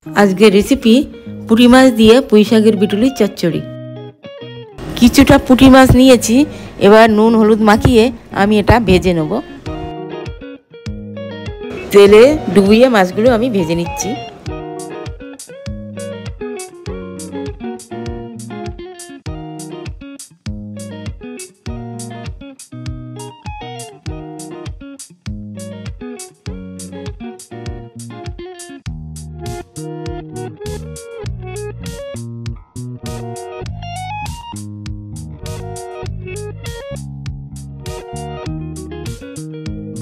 আজকের রেসিপি পুঁটি মাছ দিয়ে পুঁই শাকের বিটুলির চচ্চড়ি। কিছুটা পুঁটি মাছ নিয়েছি, এবার নুন হলুদ মাখিয়ে আমি এটা ভেজে নেব। তেলে ডুবিয়ে মাছগুলো আমি ভেজে নিচ্ছি।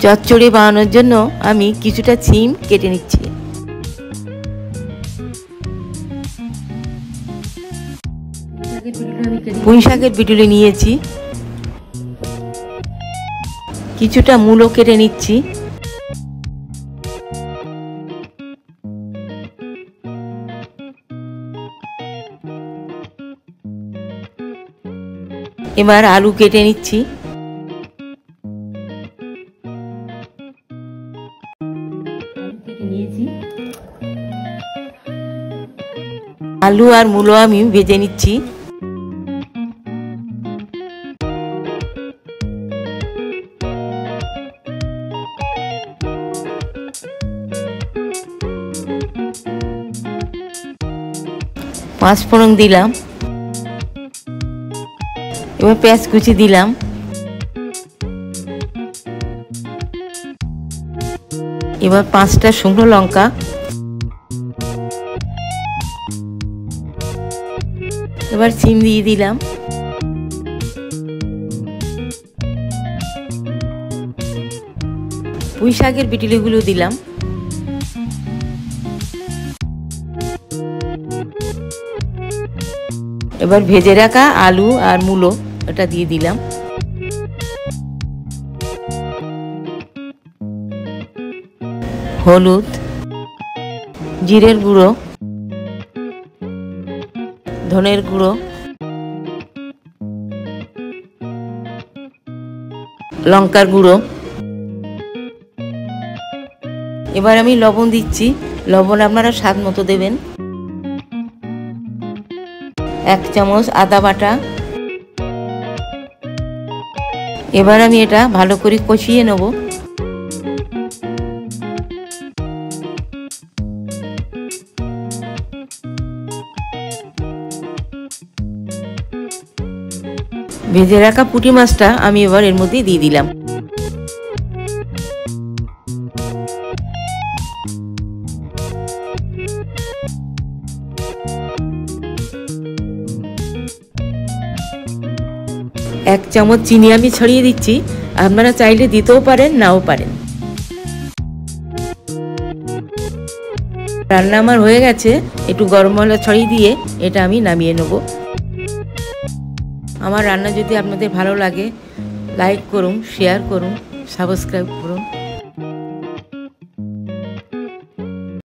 চচ্চড়ি বানানোর জন্য আমি কিছুটা সিম কেটে নিচ্ছি। পুঁই শাকের বিটুলি নিয়েছি, কিছুটা মূলো কেটে নিচ্ছি। এবার আলু কেটে নিচ্ছি। আলু আর মূলো আমি ভেজে নিচ্ছি। পাঁচ ফোড়ন দিলাম, এবার পেঁয়াজ কুচি দিলাম। এবার 5টা শুকনো লঙ্কা, এবার সিম দিয়ে দিলাম। পুঁই শাকের বিটুলিগুলো দিলাম। এবার ভেজে রাখা আলু আর মূলো এটা দিয়ে দিলাম। হলুদ, জিরের গুঁড়ো, ধনের গুঁড়ো, লঙ্কার গুঁড়ো। এবার আমি লবণ দিচ্ছি, লবণ আপনারা স্বাদ মতো দেবেন। 1 চামচ আদা বাটা। এবার আমি এটা ভালো করে কষিয়ে নেব। ভেজে রাখা পুঁটি মাছটা আমি এবার এর মধ্যে দিয়ে দিলাম। এক চামচ চিনি আমি ছড়িয়ে দিচ্ছি, আপনারা চাইলে দিতেও পারেন নাও পারেন। রান্না আমার হয়ে গেছে, একটু গরম মশলা ছড়িয়ে দিয়ে এটা আমি নামিয়ে নেব। আমার রান্না যদি আপনাদের ভালো লাগে লাইক করুন, শেয়ার করুন, সাবস্ক্রাইব করুন।